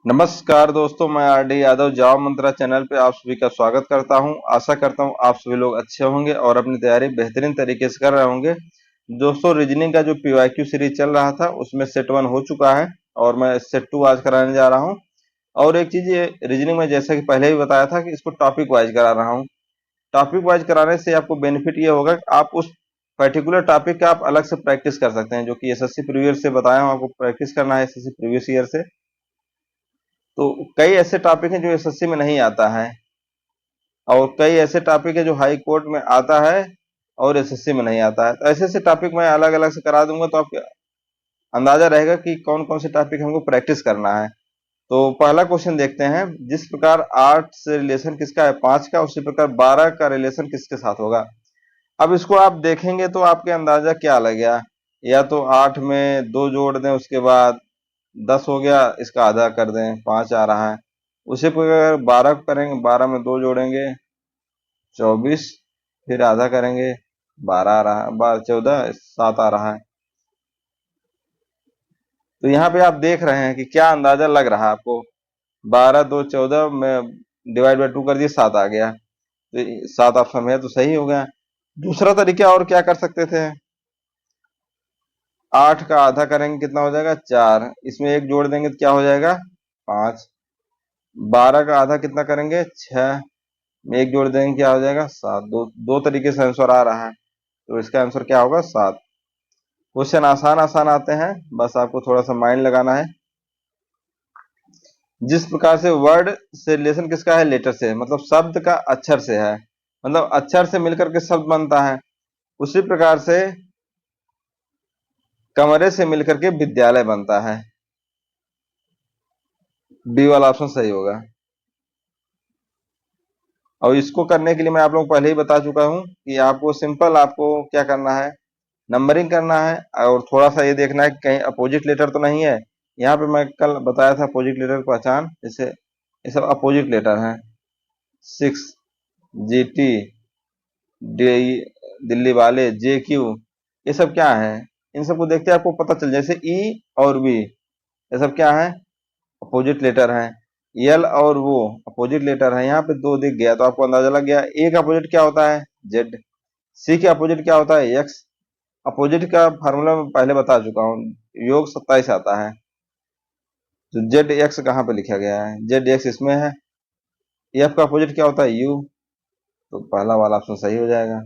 नमस्कार दोस्तों, मैं आरडी यादव जावा मंत्रा चैनल पे आप सभी का स्वागत करता हूं। आशा करता हूं आप सभी लोग अच्छे होंगे और अपनी तैयारी बेहतरीन तरीके से कर रहे होंगे। दोस्तों, रीजनिंग का जो पीवाईक्यू सीरीज चल रहा था उसमें सेट 1 हो चुका है और मैं सेट 2 आज कराने जा रहा हूं। और एक चीज, ये रीजनिंग में जैसा कि पहले भी बताया था कि इसको टॉपिक वाइज करा रहा हूँ। टॉपिक वाइज कराने से आपको बेनिफिट ये होगा कि आप उस पर्टिकुलर टॉपिक का आप अलग से प्रैक्टिस कर सकते हैं, जो कि एसएससी प्रीवियस से बताया हूँ आपको प्रैक्टिस करना है एसएससी प्रीवियस ईयर से। तो कई ऐसे टॉपिक हैं जो एसएससी में नहीं आता है और कई ऐसे टॉपिक है जो हाई कोर्ट में आता है और एसएससी में नहीं आता है। तो ऐसे ऐसे टॉपिक मैं अलग अलग से करा दूंगा, तो आपको अंदाजा रहेगा कि कौन कौन से टॉपिक हमको प्रैक्टिस करना है। तो पहला क्वेश्चन देखते हैं। जिस प्रकार 8 से रिलेशन किसका है 5 का, उसी प्रकार 12 का रिलेशन किसके साथ होगा। अब इसको आप देखेंगे तो आपके अंदाजा क्या लग गया, या तो 8 में 2 जोड़ दें, उसके बाद 10 हो गया, इसका आधा कर दें, 5 आ रहा है। उसी प्रकार 12 करेंगे, 12 में 2 जोड़ेंगे 24, फिर आधा करेंगे 12 आ रहा है, 12 14 7 आ रहा है। तो यहाँ पे आप देख रहे हैं कि क्या अंदाजा लग रहा है आपको। 12 2 14 में डिवाइड बाई 2 कर दिए, 7 आ गया। तो 7 ऑप्शन में है तो सही हो गया। दूसरा तरीका और क्या कर सकते थे। 8 का आधा करेंगे, कितना हो जाएगा 4, इसमें एक जोड़ देंगे तो क्या हो जाएगा 5। 12 का आधा कितना करेंगे 6, में एक जोड़ देंगे क्या हो जाएगा 7। दो दो तरीके से आंसर आ रहा है, तो इसका आंसर क्या होगा 7। क्वेश्चन आसान आसान आते हैं, बस आपको थोड़ा सा माइंड लगाना है। जिस प्रकार से वर्ड से रिलेशन किसका है, लेटर से, मतलब शब्द का अक्षर से है, मतलब अक्षर से मिलकर के शब्द बनता है। उसी प्रकार से कमरे से मिलकर के विद्यालय बनता है। बी वाला ऑप्शन सही होगा। और इसको करने के लिए मैं आप लोगों को पहले ही बता चुका हूं कि आपको सिंपल, आपको क्या करना है, नंबरिंग करना है और थोड़ा सा ये देखना है कि कहीं अपोजिट लेटर तो नहीं है। यहाँ पे मैं कल बताया था अपोजिट लेटर की पहचान, जैसे ये सब अपोजिट लेटर हैं। 6 GT, डी, दिल्ली वाले, JQ, ये सब क्या है, इन सबको देखते आपको पता चल, जैसे E और B, ये सब क्या है, अपोजिट लेटर हैं। L और वो अपोजिट लेटर है। यहाँ पे 2 दिख गया तो आपको अंदाजा लग गया। A का अपोजिट क्या होता है Z, C का अपोजिट क्या होता है X। अपोजिट का फार्मूला मैं पहले बता चुका हूँ, योग 27 आता है। तो जेड एक्स कहाँ पे लिखा गया है, जेड एक्स इसमें है। एफ का अपोजिट क्या होता है यू, तो पहला वाला ऑप्शन सही हो जाएगा।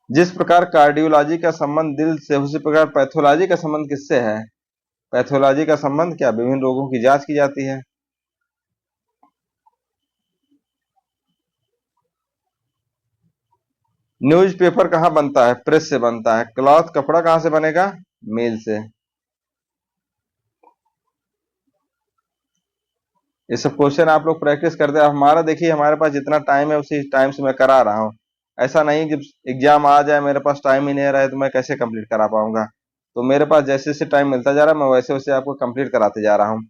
जिस प्रकार कार्डियोलॉजी का संबंध दिल से, उसी प्रकार पैथोलॉजी का संबंध किससे है। पैथोलॉजी का संबंध क्या, विभिन्न रोगों की जांच की जाती है। न्यूज़पेपर कहाँ बनता है, प्रेस से बनता है। क्लॉथ कपड़ा कहाँ से बनेगा, मिल से। ये सब क्वेश्चन आप लोग प्रैक्टिस करते हैं। हमारा देखिए, हमारे पास जितना टाइम है उसी टाइम से मैं करा रहा हूँ। ऐसा नहीं जब एग्जाम आ जाए मेरे पास टाइम ही नहीं रहा है तो मैं कैसे कंप्लीट करा पाऊंगा। तो मेरे पास जैसे जैसे टाइम मिलता जा रहा है मैं वैसे वैसे आपको कंप्लीट कराते जा रहा हूँ।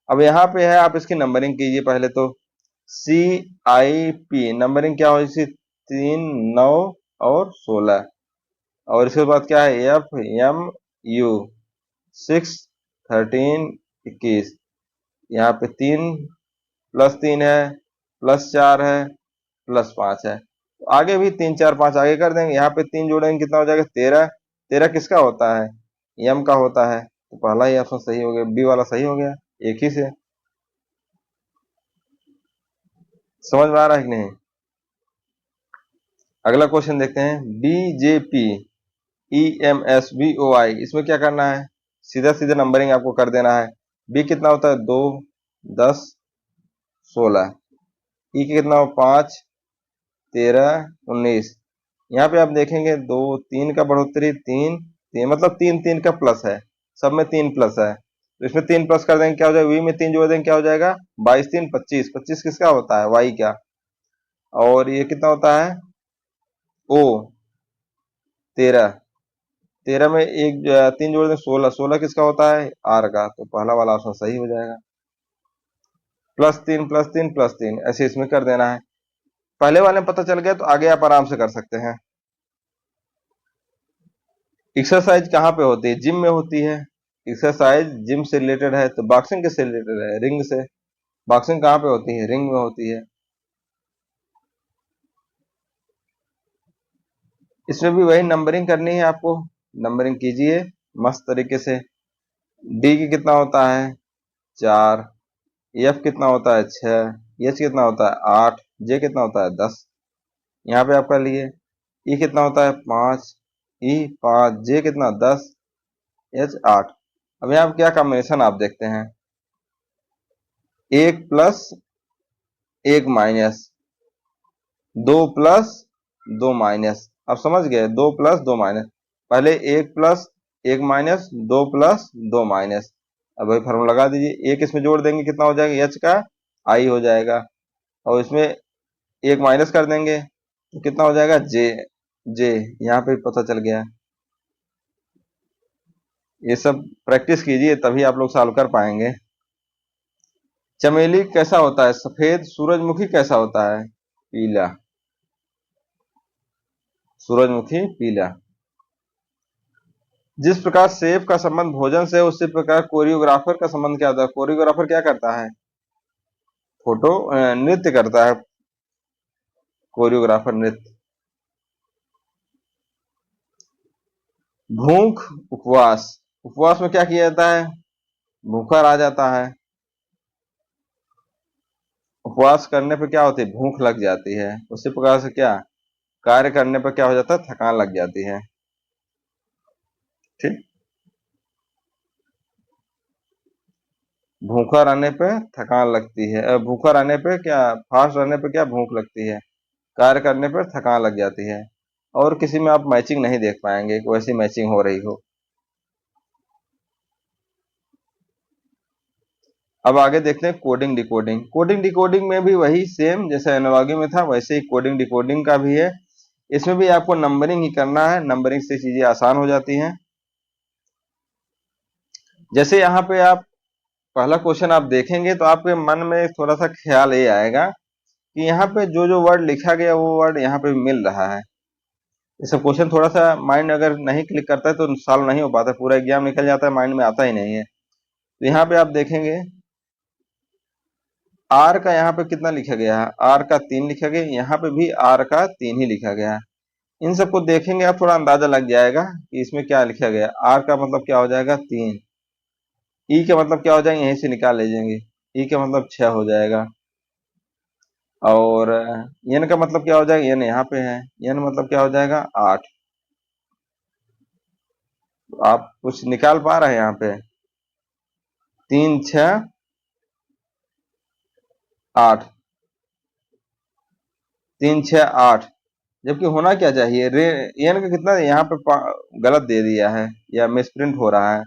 अब यहाँ पे है, आप इसकी नंबरिंग कीजिए पहले तो। CIP नंबरिंग क्या हो, इसी 3 9 और 16। और इसके बाद क्या है, FMU 6 13 21। यहाँ पे 3 प्लस 3 है, प्लस 4 है, प्लस 5 है। तो आगे भी 3 4 5 आगे कर देंगे। यहाँ पे 3 जोड़ेंगे कितना हो जाएगा 13। 13 किसका होता है, यम का होता है। तो पहला ही ऑप्शन सही हो गया, बी वाला सही हो गया एक ही से। समझ में आ रहा है कि नहीं। अगला क्वेश्चन देखते हैं। BJP EMSVOI, इसमें क्या करना है, सीधा सीधा नंबरिंग आपको कर देना है। बी कितना होता है 2 10 16। ई कितना हो 5 13 19। यहाँ पे आप देखेंगे 2 3 का बढ़ोतरी, 3 3 मतलब 3 3 का प्लस है, सब में 3 प्लस है। तो इसमें 3 प्लस कर देंगे क्या हो जाएगा, वी में 3 जोड़ देंगे क्या हो जाएगा 22 3 25। 25 किसका होता है, वाई का। और ये कितना होता है ओ 13। 13 में एक 3 जोड़ दें 16। 16 किसका होता है आर का। तो पहला वाला ऑप्शन सही हो जाएगा। प्लस 3 प्लस 3 प्लस 3 ऐसे इसमें कर देना है। पहले वाले में पता चल गया तो आगे आप आराम से कर सकते हैं। एक्सरसाइज कहाँ पे होती है? जिम में होती है। एक्सरसाइज जिम से रिलेटेड है, तो बॉक्सिंग किससे रिलेटेड है? रिंग से। बॉक्सिंग कहाँ पे होती है? रिंग में होती है। इसमें भी वही नंबरिंग करनी है आपको। नंबरिंग कीजिए मस्त तरीके से। डी की कितना होता है? 4। एफ कितना होता है? 6। एच कितना होता है? 8। जे कितना होता है? 10। यहाँ पे आप कर लिए। ई कितना होता है? 5। ई 5। जे कितना? 10। एच 8। अब यहाँ पे क्या कॉम्बिनेशन आप देखते हैं? 1 प्लस 1 माइनस, 2 प्लस 2 माइनस। अब समझ गए? 2 प्लस 2 माइनस। पहले 1 प्लस 1 माइनस, 2 प्लस 2 माइनस। अब वही फॉर्मूला लगा दीजिए। एक इसमें जोड़ देंगे, कितना हो जाएगा? एच का आई हो जाएगा। और इसमें एक माइनस कर देंगे तो कितना हो जाएगा? जे। जे यहाँ पे पता चल गया। ये सब प्रैक्टिस कीजिए तभी आप लोग सॉल्व कर पाएंगे। चमेली कैसा होता है? सफेद। सूरजमुखी कैसा होता है? पीला। सूरजमुखी पीला। जिस प्रकार शेफ का संबंध भोजन से है, उसी प्रकार कोरियोग्राफर का संबंध क्या होता है? कोरियोग्राफर क्या करता है? फोटो नृत्य करता है। कोरियोग्राफर नृत्य। भूख, उपवास। उपवास में क्या किया जाता है? भूखा रहा जाता है। उपवास करने पे क्या होती है? भूख लग जाती है। उसी प्रकार से क्या कार्य करने पर क्या हो जाता है? थकान लग जाती है। ठीक। भूखा रहने पे थकान लगती है। भूखा रहने पे क्या, फास्ट रहने पे क्या भूख लगती है। कार्य करने पर थकान लग जाती है। और किसी में आप मैचिंग नहीं देख पाएंगे कि वैसी मैचिंग हो रही हो। अब आगे देखते हैं कोडिंग डिकोडिंग। कोडिंग डिकोडिंग में भी वही सेम जैसे एनालॉगी में था, वैसे ही कोडिंग डिकोडिंग का भी है। इसमें भी आपको नंबरिंग ही करना है। नंबरिंग से चीजें आसान हो जाती हैं। जैसे यहाँ पे आप पहला क्वेश्चन आप देखेंगे तो आपके मन में थोड़ा सा ख्याल ये आएगा कि यहाँ पे जो जो वर्ड लिखा गया वो वर्ड यहाँ पे मिल रहा है। ये सब क्वेश्चन थोड़ा सा माइंड अगर नहीं क्लिक करता है तो सॉल्व नहीं हो पाता, पूरा एग्जाम निकल जाता है, माइंड में आता ही नहीं है। तो यहाँ पे आप देखेंगे आर का यहाँ पे कितना लिखा गया है? आर का 3 लिखा गया। यहाँ पे भी आर का 3 ही लिखा गया है। इन सबको देखेंगे आप थोड़ा अंदाजा लग जाएगा कि इसमें क्या लिखा गया। आर का मतलब क्या हो जाएगा? 3। ई का मतलब क्या हो जाएगा? यहीं से निकाल लीजिएंगे। ई का मतलब 6 हो जाएगा। और एन का मतलब क्या हो जाएगा? एन यहाँ पे है। एन मतलब क्या हो जाएगा? 8। तो आप कुछ निकाल पा रहे हैं यहाँ पे? 3 6 8। 3 6 8। जबकि होना क्या चाहिए? रे एन का कितना यहाँ पे गलत दे दिया है या मिसप्रिंट हो रहा है।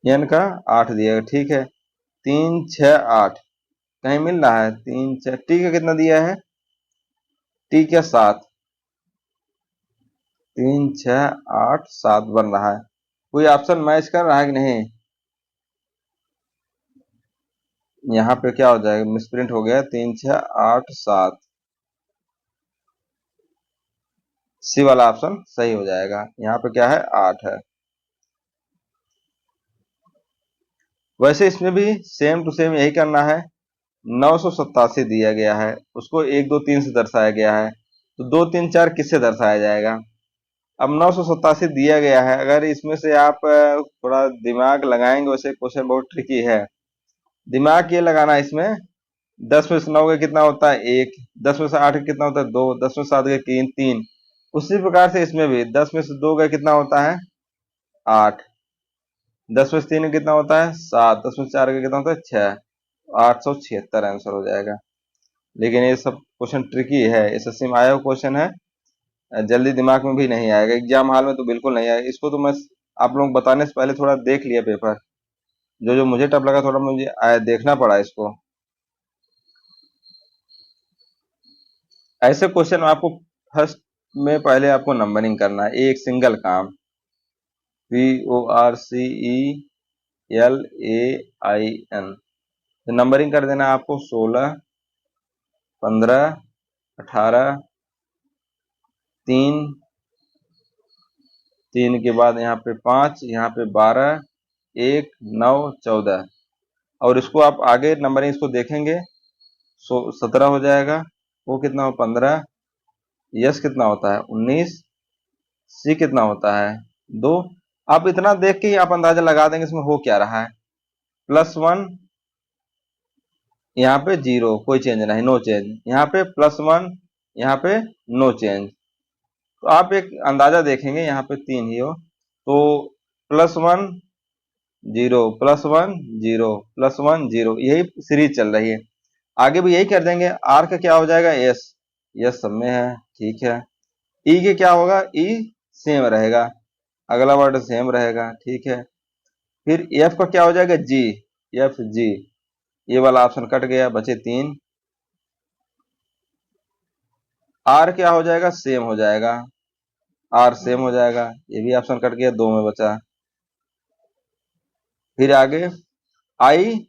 एन का 8 दिया है, ठीक है। 3 6 8 कहीं मिल रहा है? 3 6। टी का कितना दिया है? टी का 7। 3 6 8 7 बन रहा है। कोई ऑप्शन मैच कर रहा है कि नहीं? यहाँ पे क्या हो जाएगा? मिसप्रिंट हो गया। 3 6 8 7। सी वाला ऑप्शन सही हो जाएगा। यहाँ पे क्या है? 8 है। वैसे इसमें भी सेम टू सेम यही करना है। 987 दिया गया है, उसको 1 2 3 से दर्शाया गया है, तो 2 3 4 किससे दर्शाया जाएगा? अब 987 दिया गया है, अगर इसमें से आप थोड़ा दिमाग लगाएंगे, वैसे क्वेश्चन बहुत ट्रिकी है। दिमाग ये लगाना है इसमें। 10 में से 9 का कितना होता है? 1। 10 में से 8 का कितना होता है? 2। 10 में से 7 का 3। उसी प्रकार से इसमें भी 10 में से 2 का कितना होता है? 8। 10 में से 3 का कितना होता है? 7। 10 में से 4 का कितना होता है? 6। 876 आंसर हो जाएगा। लेकिन ये सब क्वेश्चन ट्रिकी है, एसएससी में आया हुआ क्वेश्चन है। जल्दी दिमाग में भी नहीं आएगा, एग्जाम हॉल में तो बिल्कुल नहीं आएगा। इसको तो मैं आप लोग बताने से पहले थोड़ा देख लिया पेपर। जो जो मुझे टफ लगा थोड़ा मुझे देखना पड़ा इसको। ऐसे क्वेश्चन आपको फर्स्ट में पहले आपको नंबरिंग करना है, एक सिंगल काम। PORCELAIN तो नंबरिंग कर देना आपको 16 15 18 3, 3 के बाद यहाँ पे 5, यहाँ पे 12, 1, 9, 14 और इसको आप आगे नंबरिंग इसको देखेंगे 17 हो जाएगा। वो कितना हो 15, यस कितना होता है 19, सी कितना होता है 2। आप इतना देख के ही आप अंदाजा लगा देंगे इसमें हो क्या रहा है। +1 यहाँ पे 0 कोई चेंज नहीं, नो चेंज, यहाँ पे +1 यहाँ पे नो चेंज। तो आप एक अंदाजा देखेंगे यहाँ पे 3 ही हो तो +1 0 +1 0 +1 0 यही सीरीज चल रही है। आगे भी यही कर देंगे। आर का क्या हो जाएगा यस, यस सब में है, ठीक है। ई के क्या होगा ई सेम रहेगा, अगला वर्ड सेम रहेगा, ठीक है। फिर एफ का क्या हो जाएगा जी, एफ जी, ये वाला ऑप्शन कट गया, बचे 3। आर क्या हो जाएगा सेम हो जाएगा, आर सेम हो जाएगा, ये भी ऑप्शन कट गया, 2 में बचा। फिर आगे आई,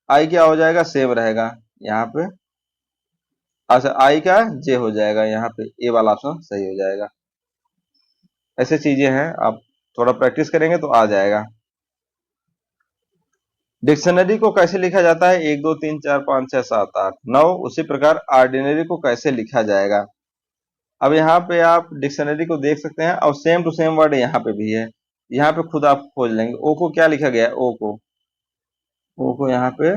आई क्या हो जाएगा सेम रहेगा यहाँ पे, अच्छा आई का जे हो जाएगा, यहाँ पे ए वाला ऑप्शन सही हो जाएगा। ऐसे चीजें हैं, आप थोड़ा प्रैक्टिस करेंगे तो आ जाएगा। डिक्शनरी को कैसे लिखा जाता है 1 2 3 4 5 6 7 8 9, उसी प्रकार ऑर्डिनरी को कैसे लिखा जाएगा। अब यहाँ पे आप डिक्शनरी को देख सकते हैं और सेम टू सेम वर्ड यहाँ पे भी है, यहाँ पे खुद आप खोज लेंगे। ओ को क्या लिखा गया है, ओ को यहाँ पे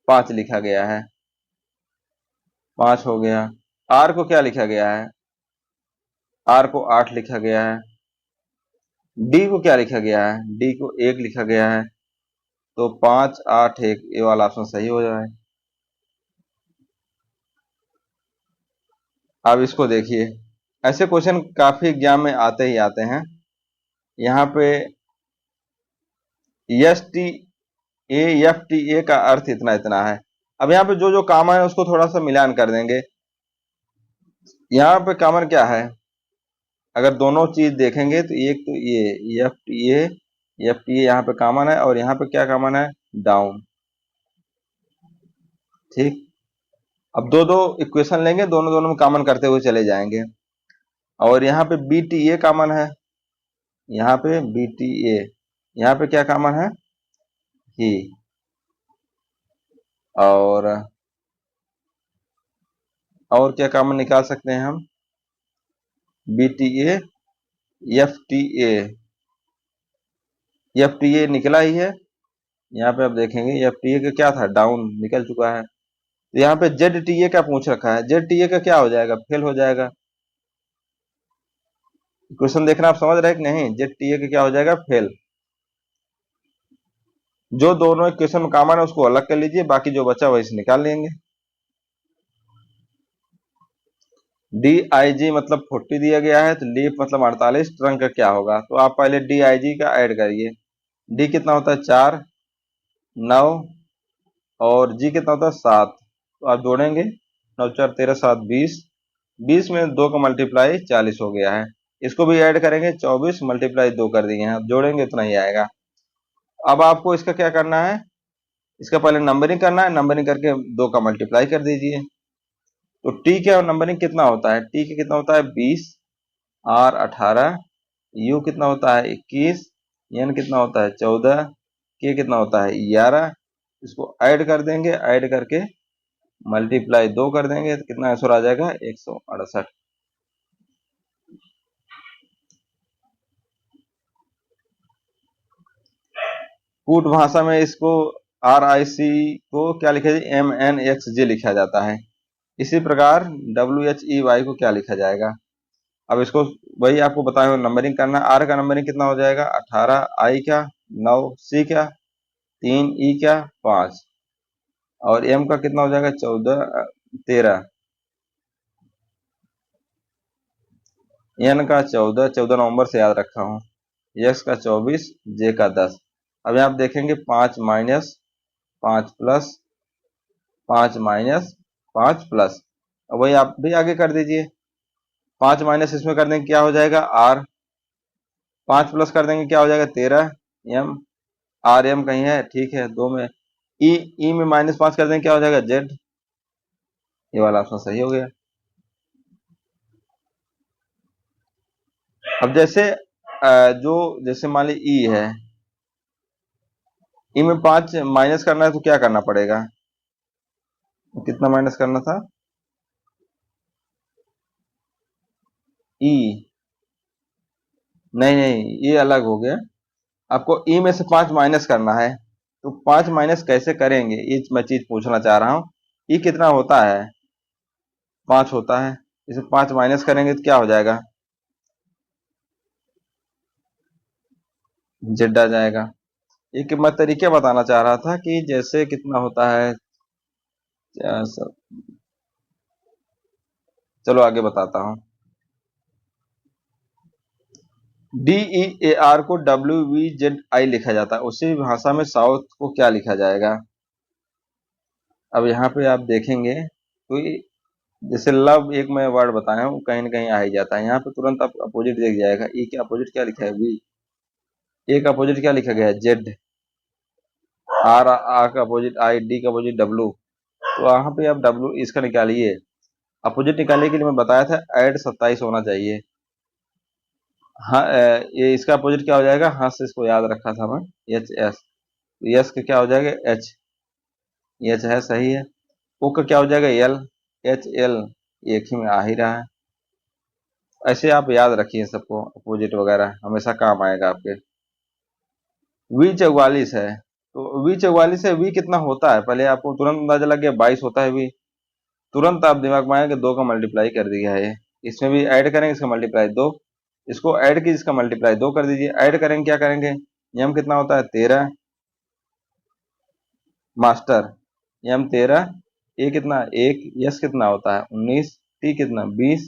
5 लिखा गया है, 5 हो गया। आर को क्या लिखा गया है, आर को 8 लिखा गया है। डी को क्या लिखा गया है, डी को 1 लिखा गया है, तो 5 8 1 ये वाला ऑप्शन सही हो जाए। अब इसको देखिए, ऐसे क्वेश्चन काफी एग्जाम में आते ही आते हैं। यहाँ पे S T A F T ए का अर्थ इतना इतना है। अब यहाँ पे जो जो कॉमन है उसको थोड़ा सा मिलान कर देंगे। यहाँ पे कॉमन क्या है, अगर दोनों चीज देखेंगे तो एक तो ये एफ टी ए यहाँ पे कॉमन है और यहाँ पे क्या कॉमन है डाउन, ठीक। अब दो दो इक्वेशन लेंगे, दोनों दोनों में कॉमन करते हुए चले जाएंगे। और यहाँ पे बी टी ए कॉमन है, यहाँ पे बी टी ए, यहाँ पे क्या कॉमन है ही, और क्या कॉमन निकाल सकते हैं हम, B T A F T A, F T A निकला ही है। यहाँ पे आप देखेंगे एफ टी ए का क्या था डाउन, निकल चुका है। तो यहाँ पे जेड टी ए का पूछ रखा है, जेड टी ए का क्या हो जाएगा फेल हो जाएगा। क्वेश्चन देखना आप समझ रहे हैं कि नहीं, जेड टी ए का क्या हो जाएगा फेल। जो दोनों इक्वेशन में कॉमन है उसको अलग कर लीजिए, बाकी जो बचा वही से निकाल लेंगे। डी आई जी मतलब 40 दिया गया है, तो लीफ मतलब 48, ट्रंक का क्या होगा, तो आप पहले डी आई जी का ऐड करिए। डी कितना होता है 4 9 और जी कितना होता है 7, तो आप जोड़ेंगे 9 4 13 7 20, 20 में 2 का मल्टीप्लाई 40 हो गया है। इसको भी ऐड करेंगे, 24 मल्टीप्लाई 2 कर दिए हैं, आप जोड़ेंगे उतना ही आएगा। अब आपको इसका क्या करना है, इसका पहले नंबरिंग करना है, नंबरिंग करके 2 का मल्टीप्लाई कर दीजिए। तो टी क्या नंबरिंग कितना होता है, टी का कितना होता है 20, आर 18, यू कितना होता है 21, एन कितना होता है 14, के कितना होता है 11। इसको ऐड कर देंगे, ऐड करके मल्टीप्लाई 2 कर देंगे तो कितना आंसर आ जाएगा 168। कूट भाषा में इसको आर आई सी को क्या लिखा जाए एम एन एक्स जे लिखा जाता है। इसी प्रकार डब्ल्यू एच ई वाई को क्या लिखा जाएगा। अब इसको वही आपको बताया हुआ नंबरिंग करना। आर का नंबरिंग कितना हो जाएगा 18, आई क्या 9, सी क्या 3, ई क्या 5 और एम का कितना हो जाएगा 14 13, एन का 14 14 नवंबर से याद रखा हूँ, एक्स का 24, जे का 10। अब यहाँ आप देखेंगे 5 माइनस 5 प्लस 5 माइनस 5 प्लस, अब वही आप भी आगे कर दीजिए। 5 माइनस इसमें कर देंगे क्या हो जाएगा आर, 5 प्लस कर देंगे क्या हो जाएगा 13 एम, आर एम कहीं है ठीक है 2 में, ई में -5 कर देंगे क्या हो जाएगा जेड, ये वाला ऑप्शन सही हो गया। अब जैसे जो जैसे मान ली ई है, ई में 5 माइनस करना है तो क्या करना पड़ेगा? कितना माइनस करना था? ई, नहीं नहीं, ये अलग हो गया। आपको ई में से 5 माइनस करना है, तो 5 माइनस कैसे करेंगे ये मैं चीज पूछना चाह रहा हूँ। ई कितना होता है? 5 होता है। इसे 5 माइनस करेंगे तो क्या हो जाएगा? जेड आ जाएगा। एक मैं तरीके बताना चाह रहा था कि जैसे कितना होता है। चलो आगे बताता हूँ। डी ई ए आर को डब्ल्यू वी जेड आई लिखा जाता है, उसी भाषा में साउथ को क्या लिखा जाएगा? अब यहाँ पे आप देखेंगे तो जैसे लव एक मैं वर्ड बताया हूँ, कहीं ना कहीं आ ही जाता है। यहाँ पे तुरंत आप अपोजिट देख जाएगा। ई के अपोजिट क्या लिखा है? वी। ए का अपोजिट क्या लिखा गया है? जेड। आर, आर का अपोजिट आई, डी का अपोजिट डब्ल्यू। तो वहां पे आप डब्ल्यू इसका निकालिए। अपोजिट निकालने के लिए मैं बताया था ऐड 27 होना चाहिए। हाँ, ये इसका अपोजिट क्या हो जाएगा? हाँ से इसको याद रखा था मैं। H S. यस का क्या हो जाएगा? एच। एच है, सही है। ओ का क्या हो जाएगा? एल। H L. एक ही में आ ही रहा है। ऐसे आप याद रखिए सबको, अपोजिट वगैरह हमेशा काम आएगा आपके। वी 44 है, तो वी 44 है। वी कितना होता है पहले आपको तुरंत अंदाजा लग गया? 22 होता है वी। तुरंत आप दिमाग में आएगा, दो का मल्टीप्लाई कर दिया है ये। इसमें भी ऐड करेंगे, इसका मल्टीप्लाई दो। इसको ऐड की, इसका मल्टीप्लाई दो कर दीजिए। ऐड करेंगे, क्या करेंगे? यम कितना होता है? 13। मास्टर, यम 13। ए कितना? 1। यस कितना होता है? 19। टी कितना? 20।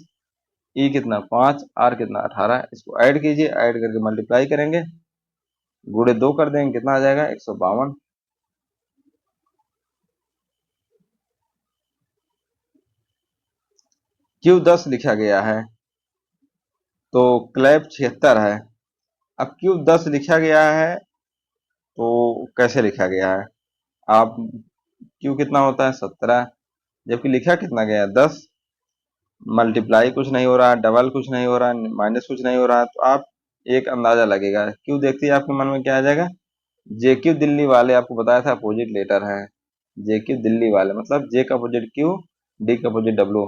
ई कितना? 5। आर कितना? 18। इसको ऐड कीजिए, ऐड करके मल्टीप्लाई करेंगे, गुणे 2 कर देंगे, कितना आ जाएगा? 152। क्यू 10 लिखा गया है, तो क्लैप 76 है। अब क्यू 10 लिखा गया है तो कैसे लिखा गया है? आप क्यू कितना होता है? 17। जबकि लिखा कितना गया है? 10। मल्टीप्लाई कुछ नहीं हो रहा, डबल कुछ नहीं हो रहा, माइनस कुछ नहीं हो रहा, तो आप एक अंदाजा लगेगा। क्यू देखते ही आपके मन में क्या आ जाएगा? जे क्यू दिल्ली वाले, आपको बताया था अपोजिट लेटर है। जे क्यू दिल्ली वाले मतलब जे का अपोजिट क्यू, डी का अपोजिट डब्ल्यू।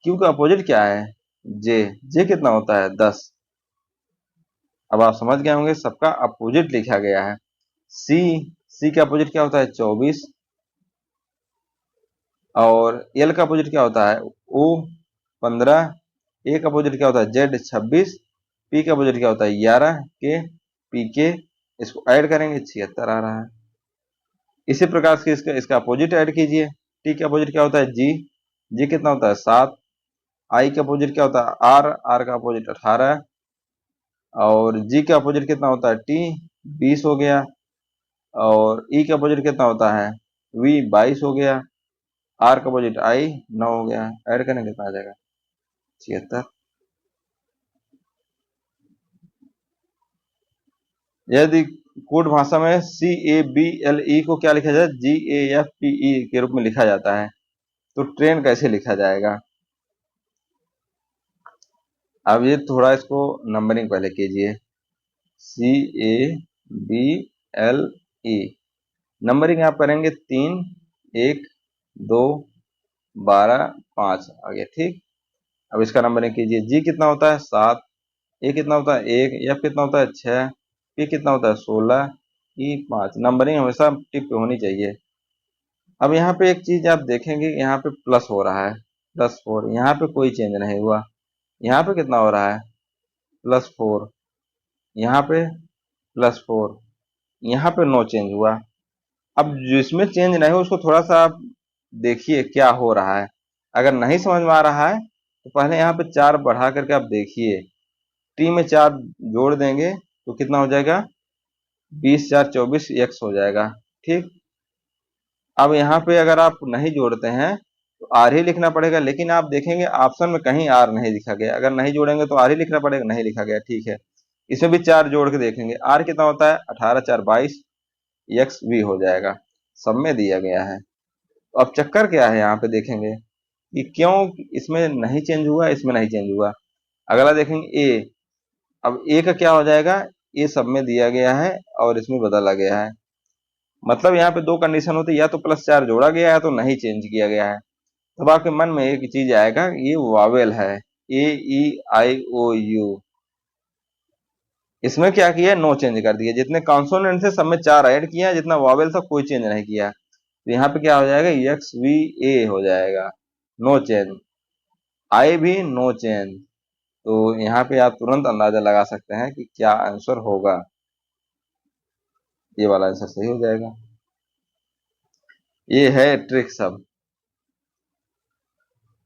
क्यू का अपोजिट क्या है? जे। जे कितना होता है? 10। अब आप समझ गए होंगे, सबका अपोजिट लिखा गया है। सी, सी का अपोजिट क्या होता है? 24। और एल का अपोजिट क्या होता है? ओ, 15। ए का अपोजिट क्या होता है? जेड, 26। पी का अपोजिट क्या होता है? 11। के, पी के। इसको ऐड करेंगे, 76 आ रहा है। इसी प्रकार से इसका इसका अपोजिट ऐड कीजिए। टी का अपोजिट क्या होता है? जी। जी कितना होता है? 7। आई का अपोजिट क्या होता है? आर। आर का अपोजिट 18। और जी का अपोजिट कितना होता है? टी, 20 हो गया। और ई का अपोजिट कितना होता है? वी, 22 हो गया। आर का अपोजिट आई, 9 हो गया। ऐड करने कितना आ जाएगा? 76। यदि कोड भाषा में सी ए बी एल ई को क्या लिखा जाए? जी ए एफ पी ई के रूप में लिखा जाता है, तो ट्रेन कैसे लिखा जाएगा? अब ये थोड़ा इसको नंबरिंग पहले कीजिए। C A B L E, numbering आप करेंगे 3, 1, 2, 12, 5 आ गया, ठीक। अब इसका नंबरिंग कीजिए। जी कितना होता है? 7। ए कितना होता है? 1। एफ कितना होता है? 6। पी कितना होता है? 16। ई 5। नंबरिंग हमेशा टिक पे होनी चाहिए। अब यहाँ पे एक चीज आप देखेंगे, यहाँ पे प्लस हो रहा है, +4। यहाँ पे कोई चेंज नहीं हुआ। यहाँ पे कितना हो रहा है? +4। यहाँ पे +4। यहाँ पे नो चेंज हुआ। अब जिसमें चेंज नहीं हो उसको थोड़ा सा आप देखिए क्या हो रहा है। अगर नहीं समझ में आ रहा है तो पहले यहाँ पे 4 बढ़ा करके आप देखिए। टी में 4 जोड़ देंगे तो कितना हो जाएगा? 20 4 24 एक्स हो जाएगा, ठीक। अब यहाँ पे अगर आप नहीं जोड़ते हैं तो आर ही लिखना पड़ेगा, लेकिन आप देखेंगे ऑप्शन में कहीं आर नहीं लिखा गया। अगर नहीं जोड़ेंगे तो आर ही लिखना पड़ेगा, नहीं लिखा गया, ठीक है। इसमें भी 4 जोड़ के देखेंगे। आर कितना होता है? 18 4 22 एक्स वी हो जाएगा। सब में दिया गया है। तो अब चक्कर क्या है यहाँ पे देखेंगे कि क्यों इसमें नहीं चेंज हुआ, इसमें नहीं चेंज हुआ। अगला देखेंगे ए। अब ए का क्या हो जाएगा, ये सब में दिया गया है और इसमें बदला गया है। मतलब यहाँ पे दो कंडीशन होती है, या तो +4 जोड़ा गया है तो नहीं चेंज किया गया है। तब आपके मन में एक चीज आएगा, ये वावेल है, ए ई आई ओ यू, इसमें क्या किया, नो चेंज कर दिया। जितने कॉन्सोनेंट थे सब में 4 ऐड किया, जितना वावेल था कोई चेंज नहीं किया। तो यहाँ पे क्या हो जाएगा, एक्स वी ए हो जाएगा, नो चेंज। आई भी नो चेंज। तो यहाँ पे आप तुरंत अंदाजा लगा सकते हैं कि क्या आंसर होगा। ये वाला आंसर सही हो जाएगा। ये है ट्रिक सब।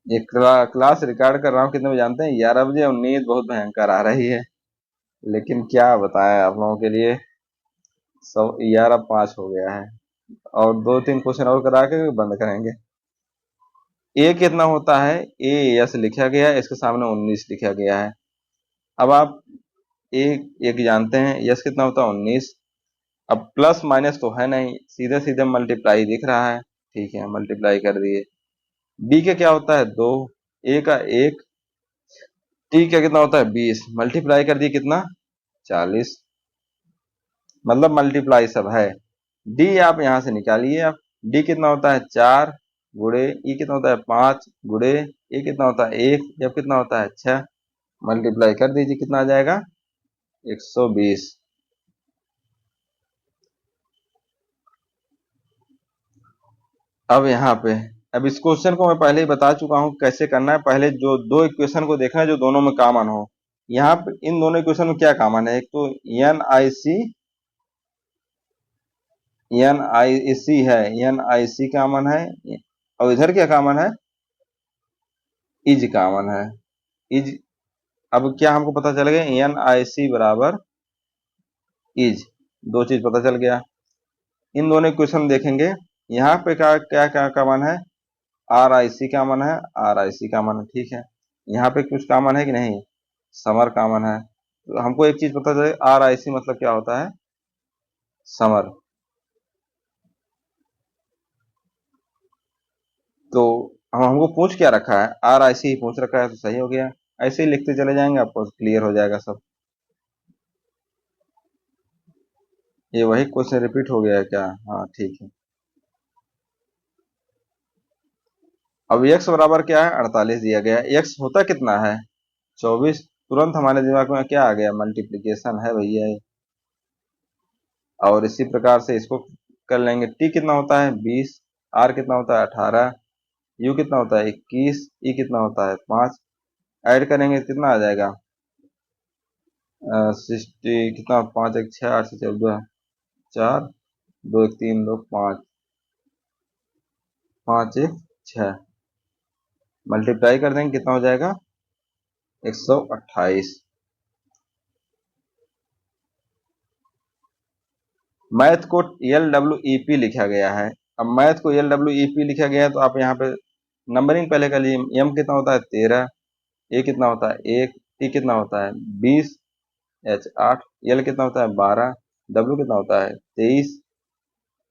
ये क्लास रिकॉर्ड कर रहा हूँ कितने बजे जानते हैं, 11 बजे, और नींद बहुत भयंकर आ रही है। लेकिन क्या बताएं आप लोगों के लिए, सब 11:05 हो गया है, और 2-3 क्वेश्चन और करा के बंद करेंगे। ए कितना होता है, ए यस लिखा गया है, इसके सामने 19 लिखा गया है। अब आप एक एक जानते हैं, यस कितना होता है, 19। अब प्लस माइनस तो है नहीं, सीधे सीधे मल्टीप्लाई दिख रहा है, ठीक है मल्टीप्लाई कर दिए। बी का क्या होता है, 2। ए का 1। टी का कितना होता है, 20, मल्टीप्लाई कर दिए कितना, 40। मतलब मल्टीप्लाई सब है। डी आप यहां से निकालिए। आप डी कितना होता है, 4 गुड़े ई कितना होता है, 5 गुड़े ए कितना होता है, 1, जब कितना होता है, 6। मल्टीप्लाई कर दीजिए, कितना आ जाएगा, 120। अब यहाँ पे, अब इस क्वेश्चन को मैं पहले ही बता चुका हूँ कैसे करना है। पहले जो दो इक्वेशन को देखना है जो दोनों में कॉमन हो। यहाँ पे इन दोनों इक्वेशन में क्या कॉमन है, एक तो एन आई सी है, एन आई सी कॉमन है, और इधर क्या कॉमन है, इज कॉमन है, इज। अब क्या हमको पता चल गया, एन आई सी बराबर इज, दो चीज पता चल गया। इन दोनों इक्वेशन देखेंगे, यहाँ पे क्या क्या क्या कॉमन है, आर आई सी कॉमन है, आर आई सी कॉमन है, ठीक है। यहाँ पे कुछ कॉमन है कि नहीं, समर कॉमन है। तो हमको एक चीज पता चले, आर आई सी मतलब क्या होता है, समर। तो हमको पूछ क्या रखा है, आर आई सी ही पूछ रखा है, तो सही हो गया। ऐसे ही लिखते चले जाएंगे, आपको क्लियर हो जाएगा सब। ये वही क्वेश्चन रिपीट हो गया है क्या, हाँ ठीक है। अब x बराबर क्या है, 48 दिया गया है। x होता कितना है, 24। तुरंत हमारे दिमाग में क्या आ गया, मल्टीप्लीकेशन है भैया ये। और इसी प्रकार से इसको कर लेंगे। t कितना होता है, 20। r कितना होता है, 18। u कितना होता है, 21। e कितना होता है, 5। ऐड करेंगे कितना आ जाएगा, 60 कितना, 5 1 6 8 से 14, 4 2 1 3 2 5, 5 1 6। मल्टीप्लाई कर देंगे कितना हो जाएगा, 128। मैथ को एल डब्ल्यू ई पी लिखा गया है। अब मैथ को एल डब्ल्यू ई पी लिखा गया है, तो आप यहाँ पे नंबरिंग पहले कर लीजिए। एम कितना होता है, 13। ए कितना होता है, 1। टी कितना होता है, 20। एच 8। एल कितना होता है, 12। डब्ल्यू कितना होता है, 23।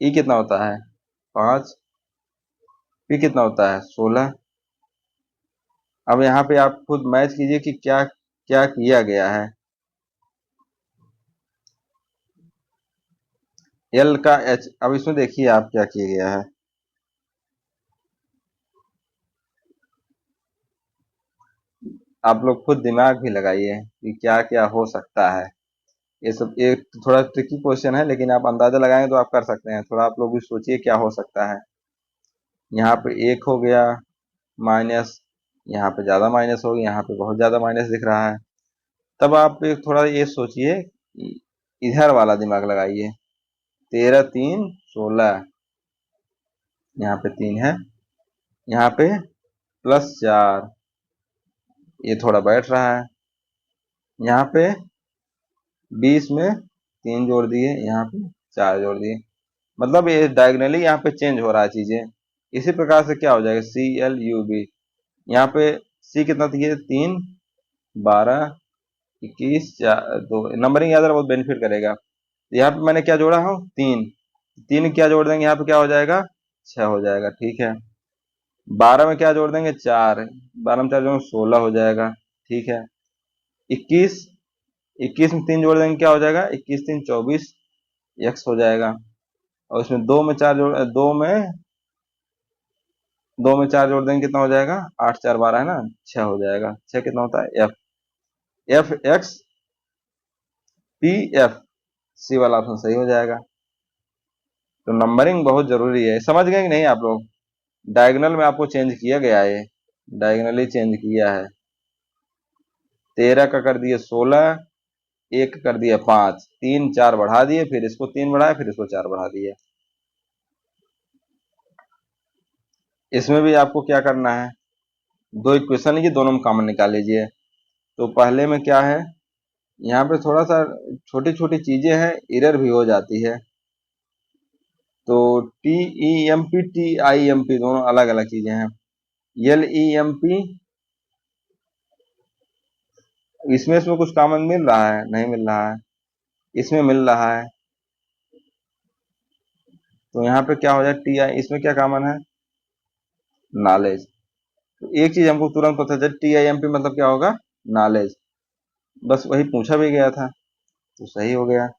ई कितना होता है, 5। पी कितना होता है, 16। अब यहाँ पे आप खुद मैच कीजिए कि क्या क्या किया गया है। एल का एच, अब इसमें देखिए आप क्या किया गया है। आप लोग खुद दिमाग भी लगाइए कि क्या क्या हो सकता है। ये सब एक थोड़ा ट्रिकी क्वेश्चन है, लेकिन आप अंदाजा लगाएंगे तो आप कर सकते हैं। थोड़ा आप लोग भी सोचिए क्या हो सकता है। यहाँ पे 1 हो गया माइनस, यहाँ पे ज्यादा माइनस हो गया, यहाँ पे बहुत ज्यादा माइनस दिख रहा है। तब आप एक थोड़ा ये सोचिए, इधर वाला दिमाग लगाइए। 13 3 16, यहाँ पे 3 है, यहाँ पे +4, ये थोड़ा बैठ रहा है। यहाँ पे 20 में 3 जोड़ दिए, यहाँ पे 4 जोड़ दिए। मतलब ये डायगनली यहाँ पे चेंज हो रहा है चीजें। इसी प्रकार से क्या हो जाएगा, CLUB। यहाँ पे C कितना दिए, 3 12 21 2। नंबरिंग याद रखना बहुत बेनिफिट करेगा। यहाँ पे मैंने क्या जोड़ा हूँ, 3। 3 क्या जोड़ देंगे यहाँ पे, क्या हो जाएगा, 6 हो जाएगा, ठीक है। 12 में क्या जोड़ देंगे, 4। 12 में 4 जोड़ेंगे 16 हो जाएगा, ठीक है। 21 21 में 3 जोड़ देंगे क्या हो जाएगा, 21 3 24 x हो जाएगा। और इसमें 2 में 4 जोड़ देंगे कितना हो जाएगा, 8 4 12 है ना, 6 हो जाएगा। 6 कितना होता है, एफ एक्स पी एफ, सी वाला ऑप्शन सही हो जाएगा। तो नंबरिंग बहुत जरूरी है, समझ गए कि नहीं आप लोग। डायगोनल में आपको चेंज किया गया है, डायगोनली चेंज किया है। 13 का कर दिए 16, 1 कर दिए 5, 3 4 बढ़ा दिए, फिर इसको 3 बढ़ाए, फिर इसको 4 बढ़ा दिए। इसमें भी आपको क्या करना है, दो इक्वेशन लीजिए, दोनों में कॉमन निकाल लीजिए। तो पहले में क्या है, यहाँ पे थोड़ा सा छोटी छोटी चीजें हैं, एरर भी हो जाती है। तो T E M P T I M P दोनों अलग अलग चीजें हैं। एल ई एम पी, इसमें कुछ कॉमन मिल रहा है, नहीं मिल रहा है, इसमें मिल रहा है। तो यहाँ पे क्या हो जाए, टी आई, इसमें क्या कॉमन है, नॉलेज। तो एक चीज हमको तुरंत पता चल, टी आई एम पी मतलब क्या होगा, नॉलेज। बस वही पूछा भी गया था, तो सही हो गया।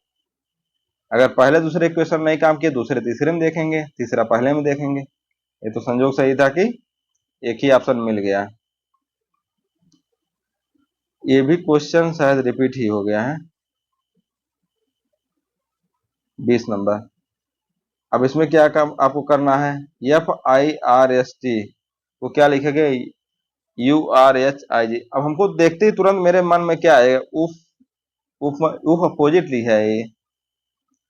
अगर पहले दूसरे इक्वेशन नहीं काम किए, दूसरे तीसरे में देखेंगे, तीसरा पहले में देखेंगे। ये तो संजोग सही था कि एक ही ऑप्शन मिल गया। ये भी क्वेश्चन शायद रिपीट ही हो गया है, 20 नंबर। अब इसमें क्या काम आपको करना है, FIRST वो क्या लिखेंगे, URHIG। अब हमको देखते ही तुरंत मेरे मन में क्या आएगा, उफ, उफ उफ अपोजिट लिखा है ये,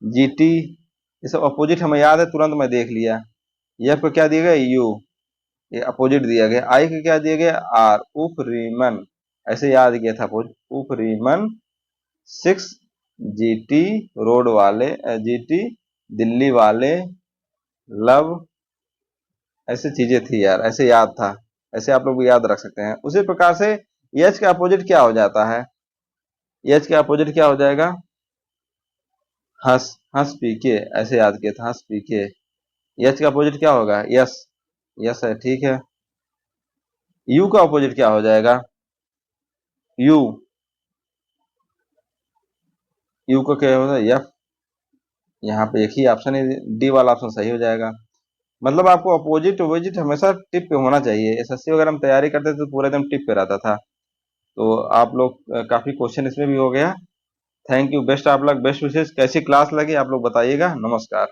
GT, ये सब अपोजिट हमें याद है, तुरंत मैं देख लिया। F को क्या दिया गया, U, ये अपोजिट दिया गया। I को क्या दिया गया, R, उफ रीमन, ऐसे याद किया था, उफ रीमन 6, GT रोड वाले, GT दिल्ली वाले, लव, ऐसे चीजें थी यार, ऐसे याद था। ऐसे आप लोग भी याद रख सकते हैं। उसी प्रकार से एच का अपोजिट क्या हो जाता है, एच का अपोजिट क्या हो जाएगा, हंस, हंस पी के, ऐसे याद किया था, हंस पी के। एच का अपोजिट क्या होगा, यस, यस है, ठीक है। यू का अपोजिट क्या हो जाएगा, यू, यू का क्या होगा, एफ। यहाँ पे एक ही ऑप्शन है, डी वाला ऑप्शन सही हो जाएगा। मतलब आपको अपोजिट अपोजिट हमेशा टिप पे होना चाहिए। एसएससी वगैरह हम तैयारी करते थे तो पूरे दिन टिप पे रहता था। तो आप लोग काफी क्वेश्चन इसमें भी हो गया। थैंक यू, बेस्ट आप लोग, बेस्ट विशेष। कैसी क्लास लगी आप लोग बताइएगा। नमस्कार।